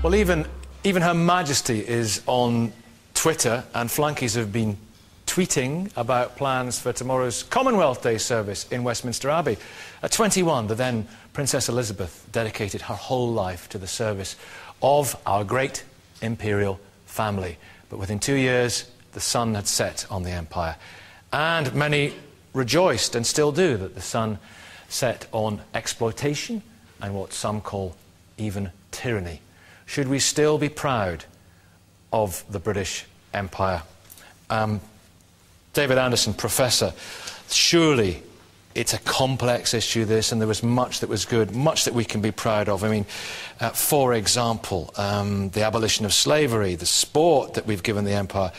Well, even Her Majesty is on Twitter, and flunkies have been tweeting about plans for tomorrow's Commonwealth Day service in Westminster Abbey. At 21, the then Princess Elizabeth dedicated her whole life to the service of our great imperial family. But within 2 years, the sun had set on the empire. And many rejoiced, and still do, that the sun set on exploitation and what some call even tyranny. Should we still be proud of the British Empire? David Anderson, Professor, surely it's a complex issue, this, and there was much that was good, much that we can be proud of. I mean, for example, the abolition of slavery, the sport that we've given the empire,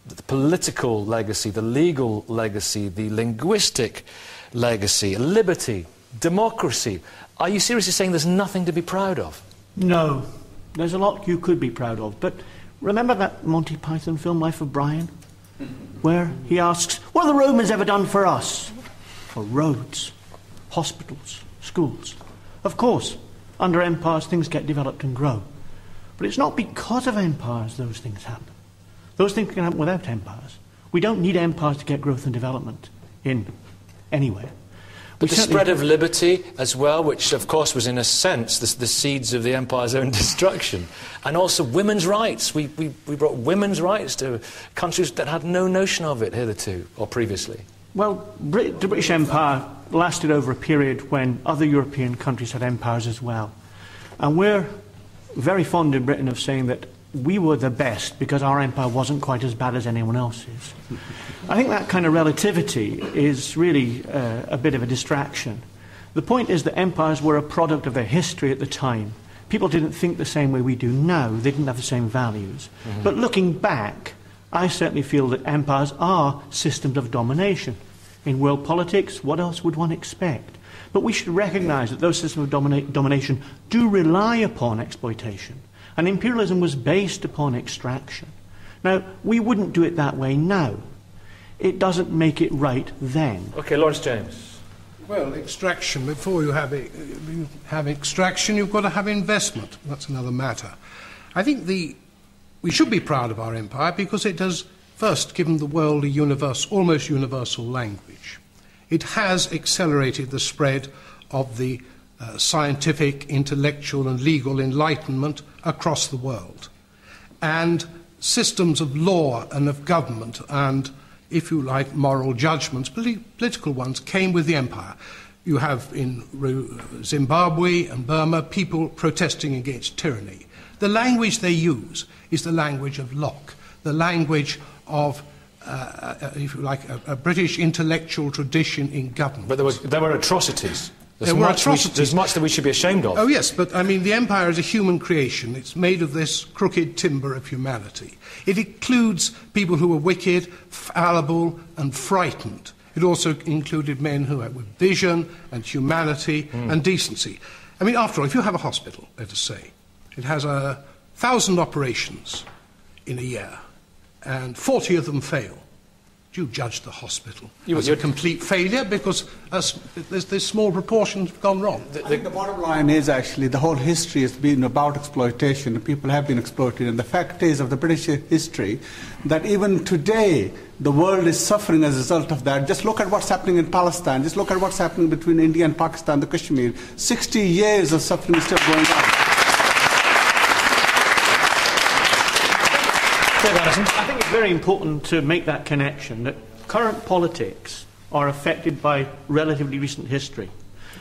the political legacy, the legal legacy, the linguistic legacy, liberty, democracy. Are you seriously saying there's nothing to be proud of? No. There's a lot you could be proud of, but remember that Monty Python film, Life of Brian? Where he asks, what have the Romans ever done for us? For roads, hospitals, schools. Of course, under empires things get developed and grow. But it's not because of empires those things happen. Those things can happen without empires. We don't need empires to get growth and development in anywhere. But the spread of liberty as well, which of course was in a sense the seeds of the empire's own destruction. And also women's rights. We brought women's rights to countries that had no notion of it hitherto or previously. Well, the British Empire lasted over a period when other European countries had empires as well. And we're very fond in Britain of saying that we were the best because our empire wasn't quite as bad as anyone else's. I think that kind of relativity is really a bit of a distraction. The point is that empires were a product of their history at the time. People didn't think the same way we do now. They didn't have the same values. But looking back, I certainly feel that empires are systems of domination. In world politics, what else would one expect? But we should recognize that those systems of domination do rely upon exploitation. And imperialism was based upon extraction. Now, we wouldn't do it that way now. It doesn't make it right then. OK, Lawrence James. Well, extraction, before you have extraction, you've got to have investment. That's another matter. I think we should be proud of our empire because it has first given the world a almost universal language. It has accelerated the spread of the scientific, intellectual and legal enlightenment across the world. And systems of law and of government and, if you like, moral judgments, political ones, came with the empire. You have in Zimbabwe and Burma people protesting against tyranny. The language they use is the language of Locke, the language of, if you like, a British intellectual tradition in government. But there were atrocities. There's much that we should be ashamed of. Oh, yes, but, I mean, the empire is a human creation. It's made of this crooked timber of humanity. It includes people who were wicked, fallible, and frightened. It also included men who had with vision and humanity and decency. I mean, after all, if you have a hospital, let us say, it has 1,000 operations in a year, and 40 of them fail. You judge the hospital as a complete failure because this small proportion has gone wrong. I think the bottom line is actually the whole history has been about exploitation and people have been exploited, and the fact is of the British history that even today the world is suffering as a result of that. Just look at what's happening in Palestine, just look at what's happening between India and Pakistan, the Kashmir. 60 years of suffering is still going on. I think it's very important to make that connection, that current politics are affected by relatively recent history.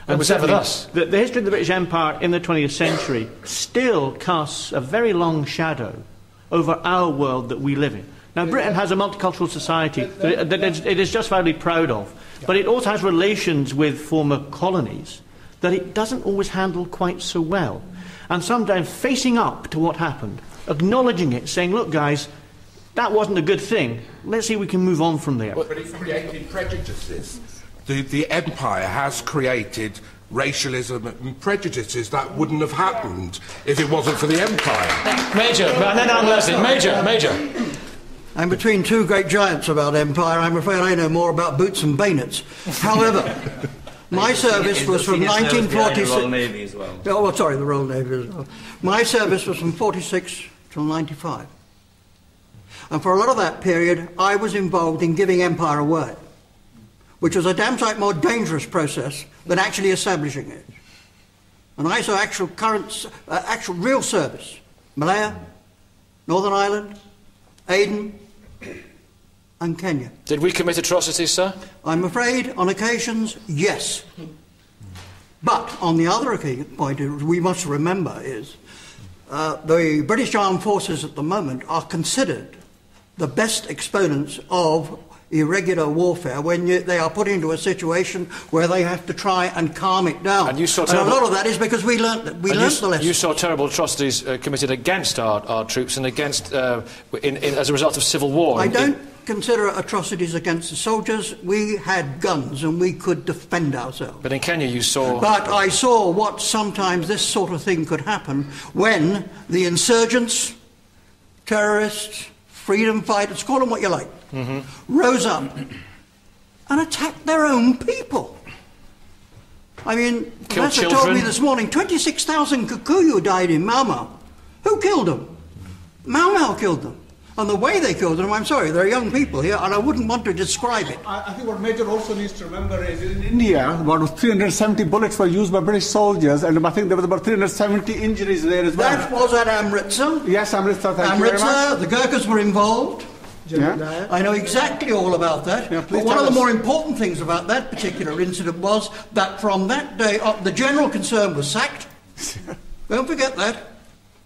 And was that with us? The history of the British Empire in the 20th century still casts a very long shadow over our world that we live in. Now, Britain has a multicultural society that it is justifiably proud of, but it also has relations with former colonies that it doesn't always handle quite so well. And sometimes facing up to what happened, acknowledging it, saying, look, guys, that wasn't a good thing. Let's see if we can move on from there. But it's created prejudices. The empire has created racialism and prejudices that wouldn't have happened if it wasn't for the empire. Major, and then I'm Leslie. Major. I'm between two great giants about empire. I'm afraid I know more about boots and bayonets. However, My service was from 1946... The Royal Navy as well. Oh, sorry, the Royal Navy as well. My service was from 46 till 95. And for a lot of that period, I was involved in giving empire away, which was a damn sight more dangerous process than actually establishing it. And I saw actual real service. Malaya, Northern Ireland, Aden, and Kenya. Did we commit atrocities, sir? I'm afraid, on occasions, yes. But on the other point we must remember is the British Armed Forces at the moment are considered the best exponents of irregular warfare when they are put into a situation where they have to try and calm it down. And you saw a lot of that is because we learnt the lesson. You saw terrible atrocities committed against our troops and against as a result of civil war. I don't consider atrocities against the soldiers. We had guns and we could defend ourselves. But in Kenya you saw... But I saw what sometimes this sort of thing could happen when the insurgents, terrorists, freedom fighters, call them what you like, rose up and attacked their own people. I mean, Professor told me this morning, 26,000 Kikuyu died in Mau Mau. Who killed them? Mau Mau killed them. And the way they killed them, I'm sorry, they're young people here, and I wouldn't want to describe it. I think what Major also needs to remember is in India, about 370 bullets were used by British soldiers, and I think there was about 370 injuries there as well. That was at Amritsar. Yes, Amritsar, thank you very much. The Gurkhas were involved. Yeah. I know exactly all about that. Yeah, but one of the more important things about that particular incident was that from that day up, the general concerned was sacked. Don't forget that.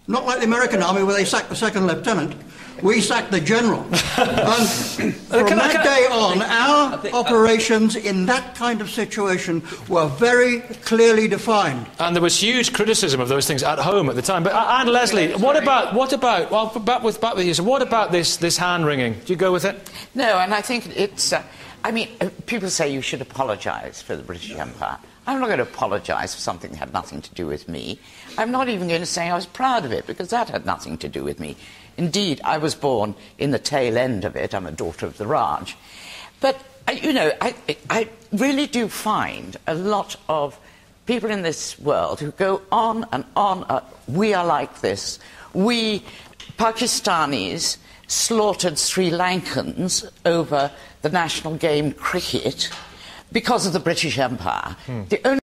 Not like the American Army where they sacked the second lieutenant. We sacked the general. And from that day on, our operations in that kind of situation were very clearly defined. And there was huge criticism of those things at home at the time. But Anne Leslie, what about? Well, back with you. So what about this hand wringing? Do you go with it? No, and I think it's. I mean, people say you should apologise for the British Empire. I'm not going to apologise for something that had nothing to do with me. I'm not even going to say I was proud of it, because that had nothing to do with me. Indeed, I was born in the tail end of it. I'm a daughter of the Raj. But, you know, I really do find a lot of people in this world who go on and on. We are like this. We, Pakistanis, slaughtered Sri Lankans over the national game cricket because of the British Empire. The only